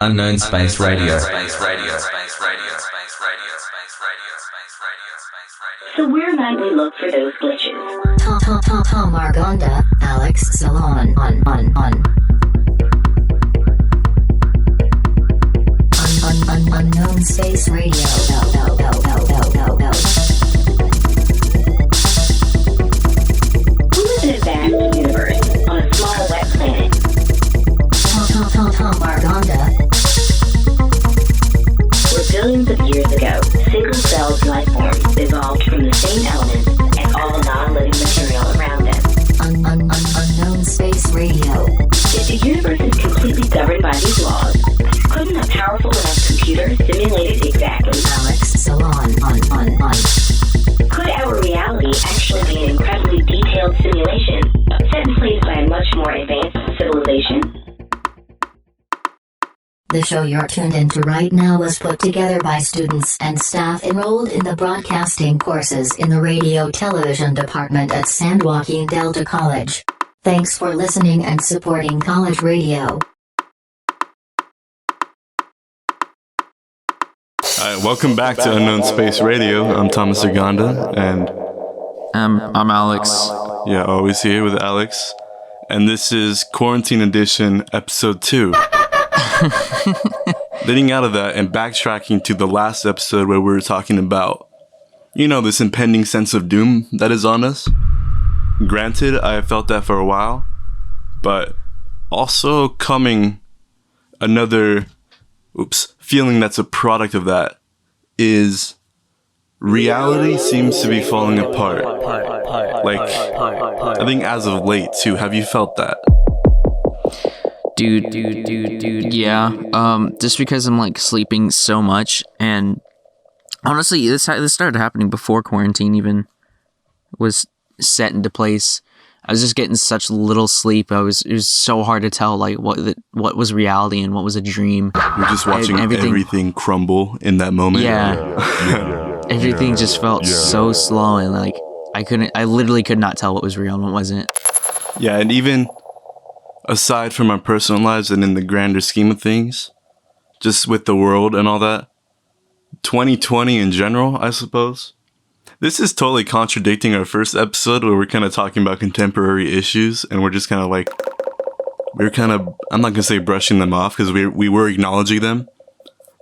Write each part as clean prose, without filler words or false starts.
Unknown Space Radio. So where might we look for those glitches? Tom Margonda, Alex Salon on. Unknown Space Radio. We live in a vast universe on a small wet planet. Tom Margonda. Where billions of years ago, single-celled life forms evolved from the same elements and all non-living material around them. Unknown Space Radio. If the universe is completely governed by these laws, couldn't a powerful enough computer simulate it exactly? Alex Salon on. Could our reality actually be an incredibly detailed simulation set in place by a much more advanced civilization? The show you're tuned into right now was put together by students and staff enrolled in the broadcasting courses in the radio television department at San Joaquin Delta College. Thanks for listening and supporting college radio. Alright, welcome back to Unknown Space Radio. I'm Thomas Uganda, and I'm Alex. yeah, always here with Alex. And this is Quarantine Edition, Episode 2. Leading out of that and backtracking to the last episode where we were talking about, this impending sense of doom that is on us. Granted, I have felt that for a while, but also coming another feeling that's a product of that is reality seems to be falling apart. Like, I think as of late too. Have you felt that? Dude, yeah. Just because I'm like sleeping so much, and honestly, this started happening before quarantine even was set into place. I was just getting such little sleep. It was so hard to tell like what was reality and what was a dream. You're just watching everything crumble in that moment. Yeah. Everything just felt so slow, and like I literally could not tell what was real and what wasn't. Yeah, and even aside from our personal lives and in the grander scheme of things, just with the world and all that, 2020 in general, I suppose. This is totally contradicting our first episode where we're kind of talking about contemporary issues, and we're just kind of like, I'm not going to say brushing them off because we were acknowledging them,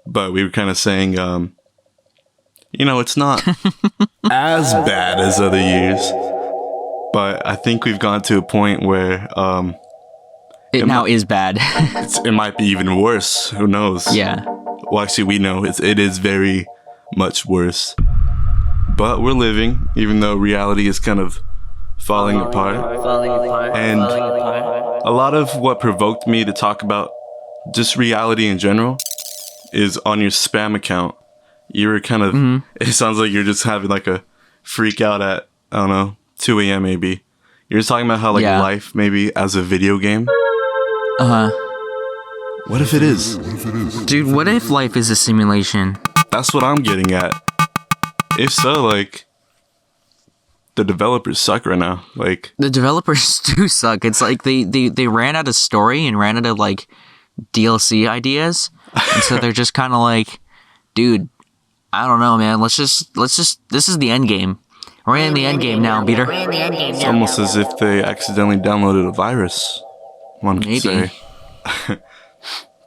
but we were kind of saying, it's not as bad as other years, but I think we've gone to a point where, it now is bad. It might be even worse. Who knows? Yeah. Well, actually, we know it is very much worse. But we're living, even though reality is kind of falling apart. And a lot of what provoked me to talk about just reality in general is on your spam account. You were kind of, It sounds like you're just having like a freak out at, 2 a.m. maybe. You're just talking about how life maybe as a video game. What if it is? Dude, what if life is a simulation? That's what I'm getting at. If so, the developers suck right now. The developers do suck. It's like they ran out of story and ran out of DLC ideas. And so they're just kind of like, dude, I don't know, man. Let's just this is the end game. We're in the end game now, Peter. It's almost as if they accidentally downloaded a virus. One could say.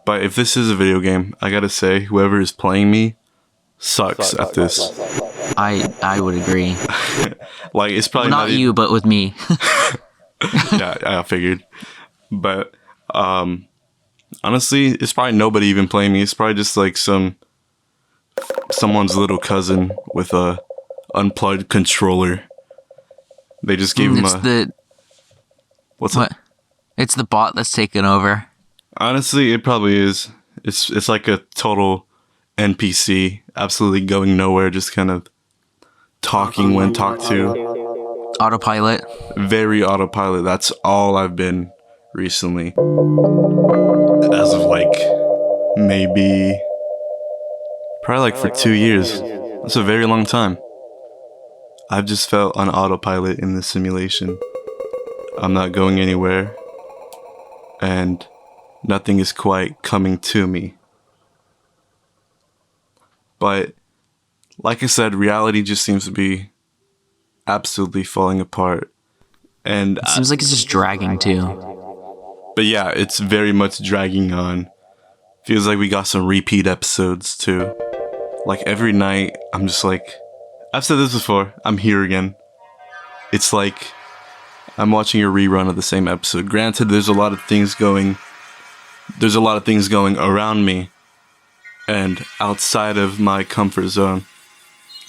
But if this is a video game, I gotta say, whoever is playing me sucks at this. I would agree. It's probably not you, but with me. Yeah, I figured. But honestly, it's probably nobody even playing me. It's probably just someone's little cousin with a unplugged controller. They just gave him What's what? That? It's the bot that's taken over. Honestly, it probably is. It's like a total NPC, absolutely going nowhere, just kind of talking when talked to. Autopilot. Very autopilot. That's all I've been recently. As of maybe probably for 2 years. That's a very long time. I've just felt on autopilot in this simulation. I'm not going anywhere, and nothing is quite coming to me. But like I said, reality just seems to be absolutely falling apart. And It seems like it's just dragging too. but yeah, it's very much dragging on. Feels like we got some repeat episodes too. Like every night, I'm just like, I've said this before, I'm here again. It's like I'm watching a rerun of the same episode. Granted, there's a lot of things going around me and outside of my comfort zone.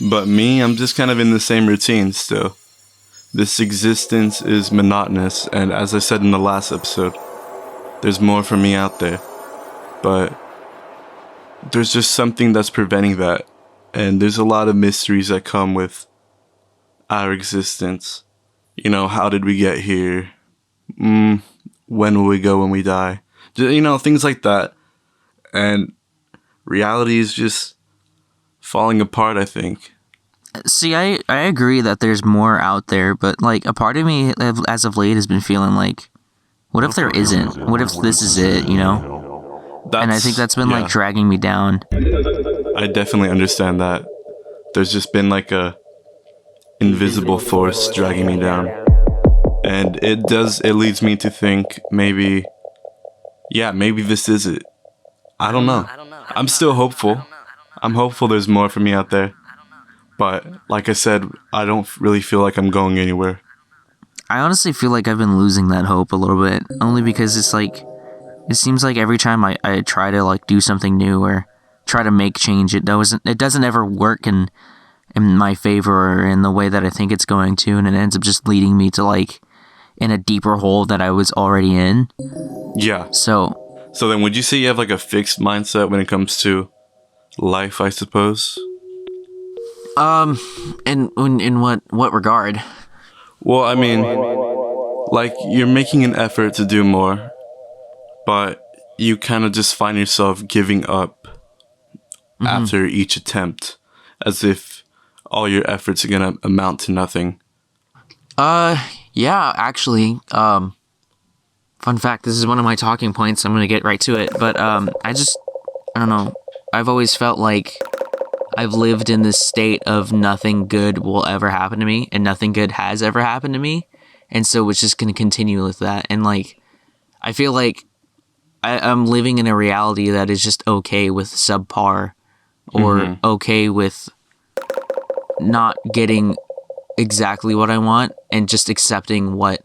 But me, I'm just kind of in the same routine still. This existence is monotonous, and as I said in the last episode, there's more for me out there. But there's just something that's preventing that. And there's a lot of mysteries that come with our existence. You know, how did we get here? When will we go when we die? You know, things like that. And reality is just falling apart, I think. See, I agree that there's more out there, but like a part of me as of late has been feeling like, what if there isn't? What if this is it, you know? And I think that's been like dragging me down. I definitely understand that. There's just been like a invisible force dragging me down. And it leads me to think maybe this is it. I don't know. I'm still hopeful. I'm hopeful there's more for me out there. But like I said, I don't really feel like I'm going anywhere. I honestly feel like I've been losing that hope a little bit, only because it's like, it seems like every time I try to like do something new or try to make change, it doesn't ever work in my favor or in the way that I think it's going to, and it ends up just leading me to like in a deeper hole that I was already in. Yeah. So then would you say you have like a fixed mindset when it comes to life, I suppose? in what regard? Well, I mean, like you're making an effort to do more, but you kind of just find yourself giving up after each attempt, as if all your efforts are gonna amount to nothing. Yeah, actually, fun fact, this is one of my talking points. I'm gonna get right to it, but I don't know. I've always felt like I've lived in this state of nothing good will ever happen to me, and nothing good has ever happened to me, and so it's just gonna continue with that. And like, I feel like I'm living in a reality that is just okay with subpar, or okay with not getting exactly what I want, and just accepting what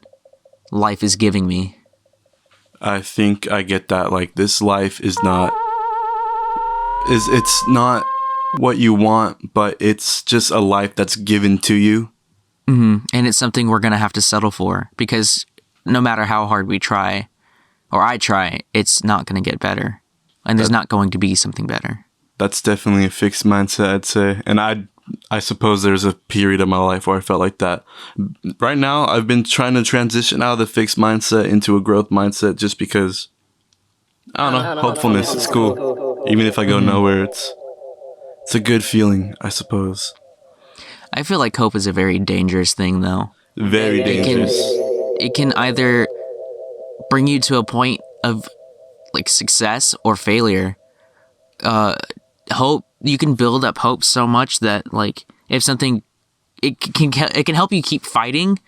life is giving me. I think I get that. Like, this life is not... It's not what you want, but it's just a life that's given to you. And it's something we're going to have to settle for, because no matter how hard we try, or I try, it's not going to get better. And there's not going to be something better. That's definitely a fixed mindset, I'd say. And I suppose there's a period of my life where I felt like that. Right now, I've been trying to transition out of the fixed mindset into a growth mindset, just because, I don't know, hopefulness is cool. Even if I go nowhere, it's a good feeling, I suppose. I feel like hope is a very dangerous thing, though. Very dangerous. It can either bring you to a point of like success or failure. Hope, you can build up hope so much that like if something, it can help you keep fighting,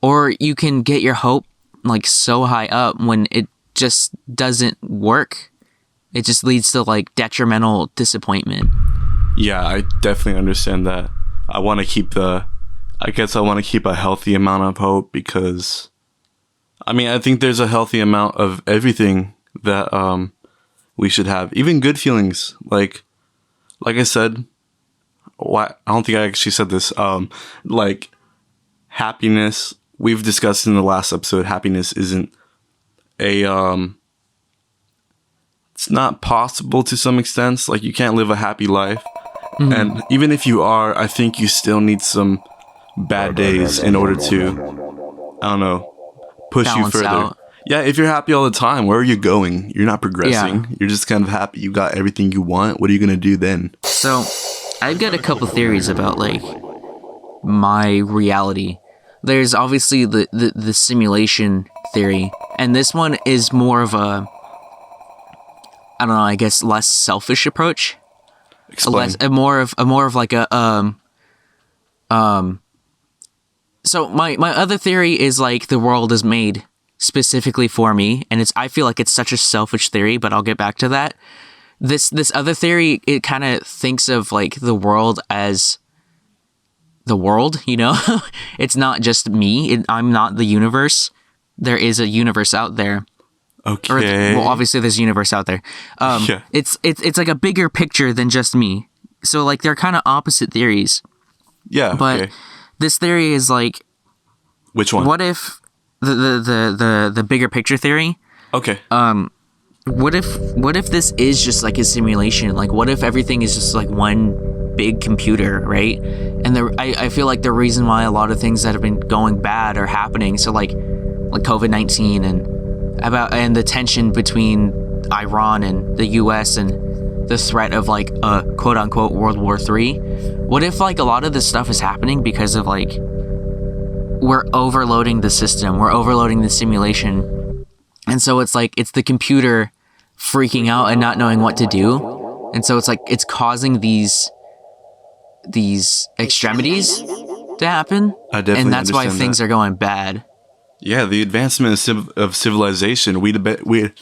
or you can get your hope like so high up when it just doesn't work. It just leads to like detrimental disappointment. Yeah, I definitely understand that. I want to keep a healthy amount of hope, because I mean, I think there's a healthy amount of everything that we should have, even good feelings. Like I said, I don't think I actually said this. Like happiness, we've discussed in the last episode, happiness isn't it's not possible to some extent. Like, you can't live a happy life. And even if you are, I think you still need some bad days in order to, I don't know, push balance you further. Out. Yeah, if you're happy all the time, where are you going? You're not progressing. Yeah. You're just kind of happy. You got everything you want. What are you going to do then? So, I've got a couple theories about, like, my reality. There's obviously the simulation theory, and this one is more of a, I don't know, I guess less selfish approach. Explain. a more of like a So my other theory is like the world is made specifically for me, and I feel like it's such a selfish theory, but I'll get back to that. This other theory, it kind of thinks of like the world as the world, you know? It's not just me. I'm not the universe. There is a universe out there. Okay. Well, obviously there's a universe out there. Yeah. It's like a bigger picture than just me. So like they're kind of opposite theories. Yeah. But Okay. this theory is like, Which one? what if the bigger picture theory? Okay. What if this is just like a simulation? Like, what if everything is just like one big computer, right? And I feel like the reason why a lot of things that have been going bad are happening. So like COVID-19 and the tension between Iran and the U.S. and the threat of like a quote unquote World War III. What if like a lot of this stuff is happening because of like we're overloading the system, we're overloading the simulation, and so it's like it's the computer freaking out and not knowing what to do, and so it's like it's causing these extremities to happen, I definitely and that's why understand things that. are going bad. Yeah, the advancement of civilization. The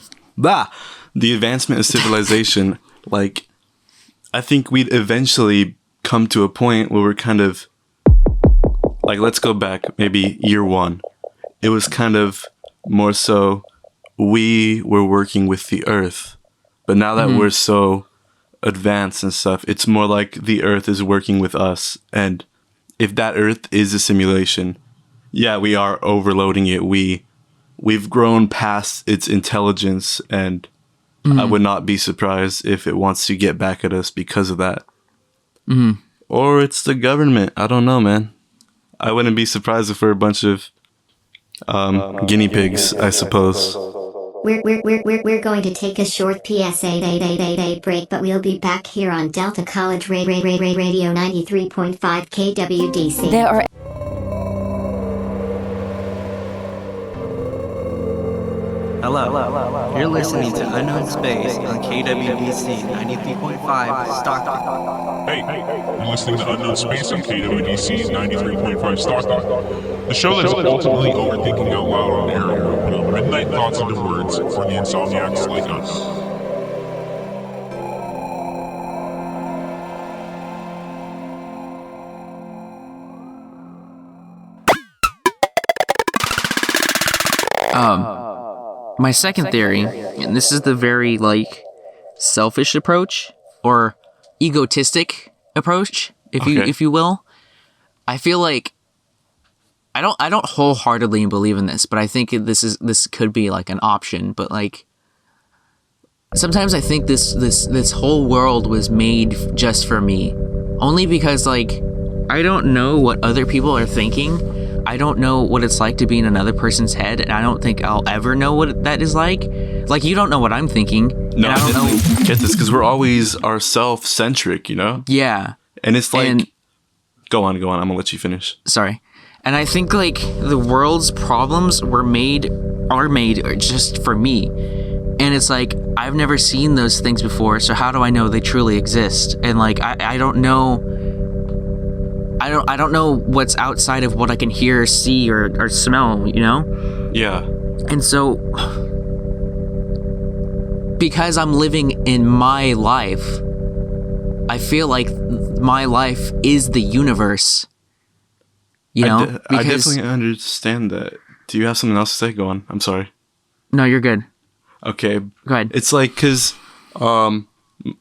advancement of civilization. Like, I think we'd eventually come to a point where we're kind of like, let's go back maybe year one. It was kind of more so we were working with the Earth, but now that we're so advanced and stuff, it's more like the Earth is working with us. And if that Earth is a simulation, yeah, we are overloading it. We've grown past its intelligence, and I would not be surprised if it wants to get back at us because of that. Or it's the government. I don't know, man. I wouldn't be surprised if we're a bunch of guinea pigs, I suppose. We're going to take a short PSA break, but we'll be back here on Delta College Radio 93.5 KWDC. There are Hello. You're listening to Unknown Space on KWDC 93.5 Stockton. Hey, you're listening to Unknown Space on KWDC 93.5 Stockton. The show that is ultimately overthinking out loud on air, putting midnight thoughts into words for the insomniacs like us. My second theory, and this is the very like selfish approach or egotistic approach, if you will. I feel like I don't wholeheartedly believe in this, but I think this could be like an option. But like sometimes I think this whole world was made just for me, only because like I don't know what other people are thinking. I don't know what it's like to be in another person's head, and I don't think I'll ever know what that is like. Like, you don't know what I'm thinking. No, and I don't know. Get this, because we're always ourself-centric, you know? Yeah. And it's like... And- Go on. I'm going to let you finish. Sorry. And I think, like, the world's problems are made just for me. And it's like, I've never seen those things before, so how do I know they truly exist? And, like, I don't know... I don't know what's outside of what I can hear, see, or smell, you know? Yeah. And so, because I'm living in my life, I feel like my life is the universe. You know? I definitely understand that. Do you have something else to say? Go on. I'm sorry. No, you're good. Okay. Go ahead. It's like, because I'm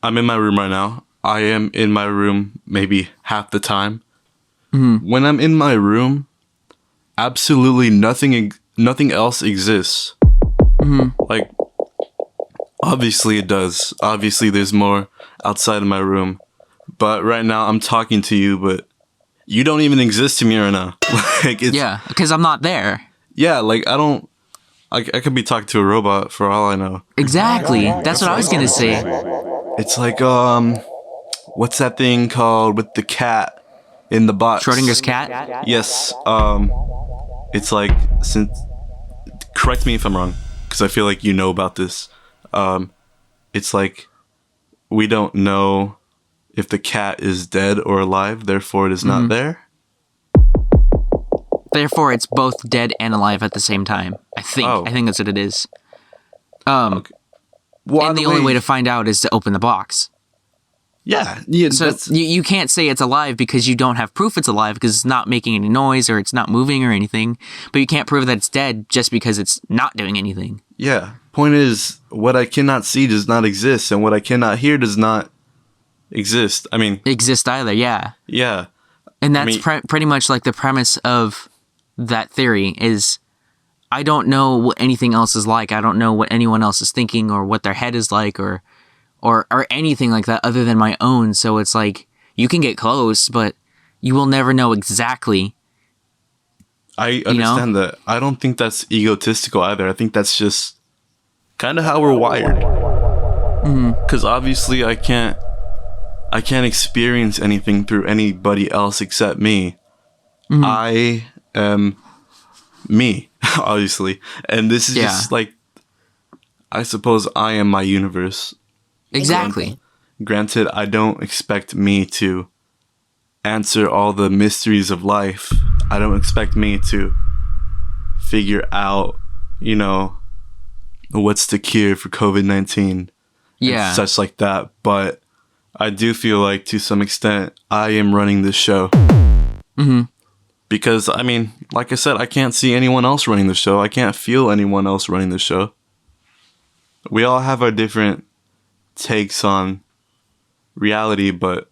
in my room right now. I am in my room maybe half the time. When I'm in my room, absolutely nothing else exists. Like, obviously it does. Obviously there's more outside of my room. But right now I'm talking to you, but you don't even exist to me right now. Like, it's, Yeah, because I'm not there. yeah, like I could be talking to a robot for all I know. Exactly. That's what I was going to say. It's like, what's that thing called with the cat in the box? Schrodinger's cat? Yes. It's like, correct me if I'm wrong, because I feel like you know about this. It's like, we don't know if the cat is dead or alive, therefore it is not there. Therefore, it's both dead and alive at the same time. I think. Oh. I think that's what it is. Okay. Well, And the only way to find out is to open the box. yeah, So you can't say it's alive because you don't have proof it's alive because it's not making any noise or it's not moving or anything. But you can't prove that it's dead just because it's not doing anything. yeah. Point is, what I cannot see does not exist, and what I cannot hear does not exist. I mean, Exist either, yeah. yeah. And that's mean- pretty much like the premise of that theory is I don't know what anything else is like. I don't know what anyone else is thinking or what their head is like or anything like that other than my own. So it's like you can get close, but you will never know exactly. I understand that. I don't think that's egotistical either. I think that's just kind of how we're wired. Because obviously I can't experience anything through anybody else except me. I am me, obviously. And this is just like, I suppose I am my universe. Exactly. Granted, I don't expect me to answer all the mysteries of life. I don't expect me to figure out, what's the cure for COVID-19 Yeah. and such like that. But I do feel like, to some extent, I am running this show. Because, I mean, like I said, I can't see anyone else running the show. I can't feel anyone else running the show. We all have our different takes on reality, but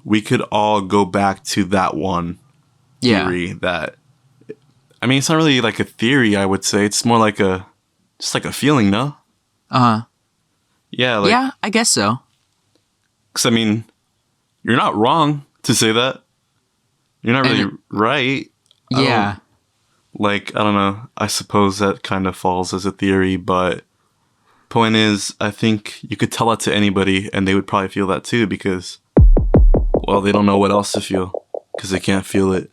we could all go back to that one theory that, I mean, it's not really like a theory, I would say. It's more like just like a feeling, no? Uh-huh. Yeah, Yeah, I guess so. Because, I mean, you're not wrong to say that. You're not really right. Yeah. I don't know. I suppose that kind of falls as a theory, but point is, I think you could tell that to anybody and they would probably feel that too because, well, they don't know what else to feel because they can't feel it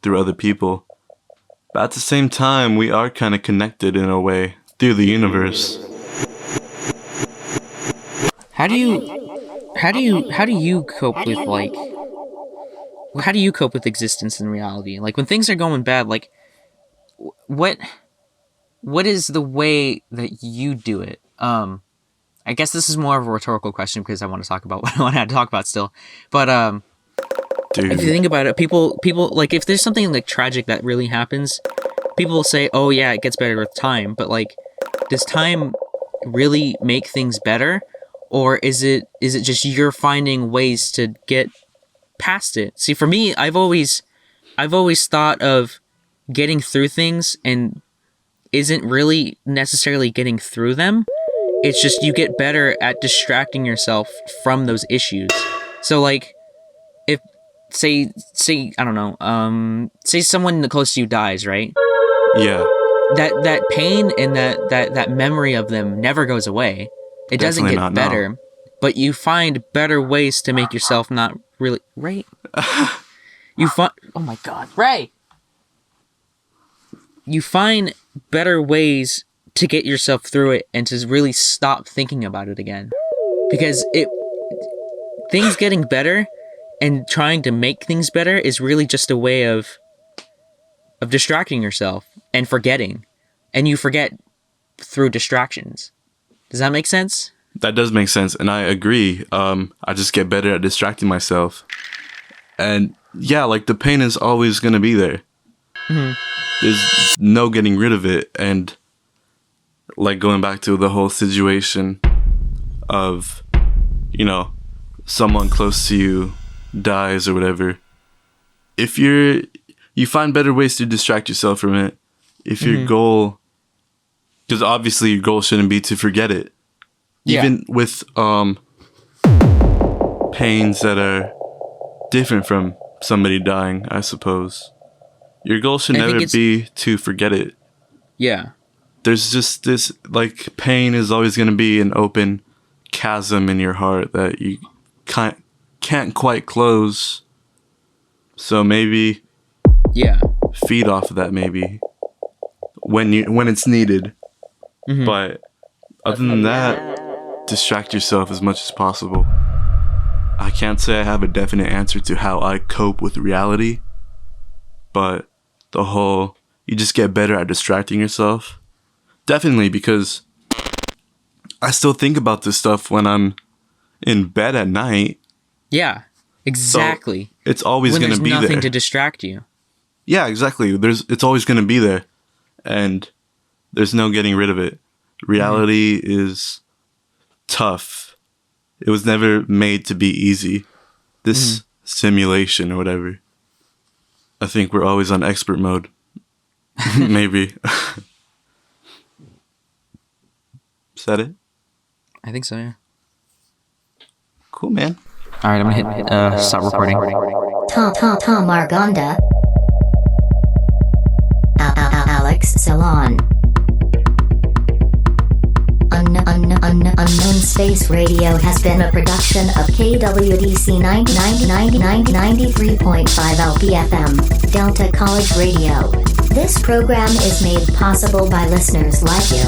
through other people. But at the same time, we are kind of connected in a way through the universe. How do you cope with how do you cope with existence and reality? Like when things are going bad, like what is the way that you do it? I guess this is more of a rhetorical question because I want to talk about what I want to talk about still. But Dude. if you think about it, people like if there's something like tragic that really happens, people will say, "Oh yeah, it gets better with time." But like, does time really make things better, or is it just you're finding ways to get past it? See, for me, I've always thought of getting through things and isn't really necessarily getting through them. It's just you get better at distracting yourself from those issues. So like if say I don't know, say someone close to you dies, right? Yeah. That pain and that memory of them never goes away. It doesn't Definitely get not, better. no. But you find better ways to make yourself not really right. You find oh my god, Ray. You find better ways to get yourself through it and to really stop thinking about it again. Because things getting better and trying to make things better is really just a way of distracting yourself and forgetting. And you forget through distractions. Does that make sense? That does make sense, and I agree. I just get better at distracting myself. And yeah, like the pain is always going to be there. There's no getting rid of it. And like going back to the whole situation of, someone close to you dies or whatever. If you find better ways to distract yourself from it. If your goal, because obviously your goal shouldn't be to forget it. Even with pains that are different from somebody dying, I suppose. Your goal should never be to forget it. Yeah. There's just this, like, pain is always going to be an open chasm in your heart that you can't quite close. So maybe feed off of that maybe when it's needed. But other than that, distract yourself as much as possible. I can't say I have a definite answer to how I cope with reality, but the whole, you just get better at distracting yourself. Definitely, because I still think about this stuff when I'm in bed at night. Yeah, exactly. So it's always going to be there. When there's nothing to distract you. Yeah, exactly. It's always going to be there, and there's no getting rid of it. Reality is tough. It was never made to be easy. This simulation or whatever. I think we're always on expert mode. Maybe. Is that it? I think so, yeah. Cool, man. All right, I'm going to hit stop recording. Tom Margonda. Alex Salon. Unknown Space Radio has been a production of KWDC 93.5 LPFM, Delta College Radio. This program is made possible by listeners like you.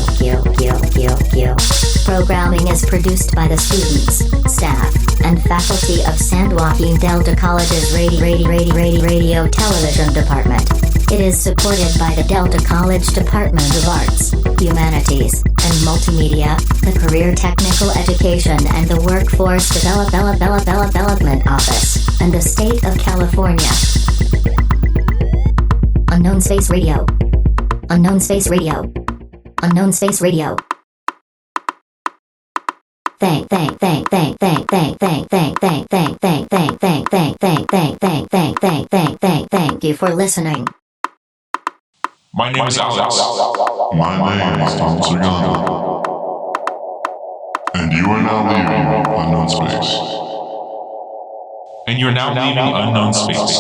Programming is produced by the students, staff, and faculty of San Joaquin Delta College's Radio Television Department. It is supported by the Delta College Department of Arts, Humanities, and Multimedia, the Career Technical Education and the Workforce Development Office, and the State of California. Unknown Space Radio. Unknown Space Radio. Unknown Space Radio. Thank you for listening. My name is Alex. My name is Tom Sergano. And you are now leaving Unknown Space. And you're now leaving Unknown Space.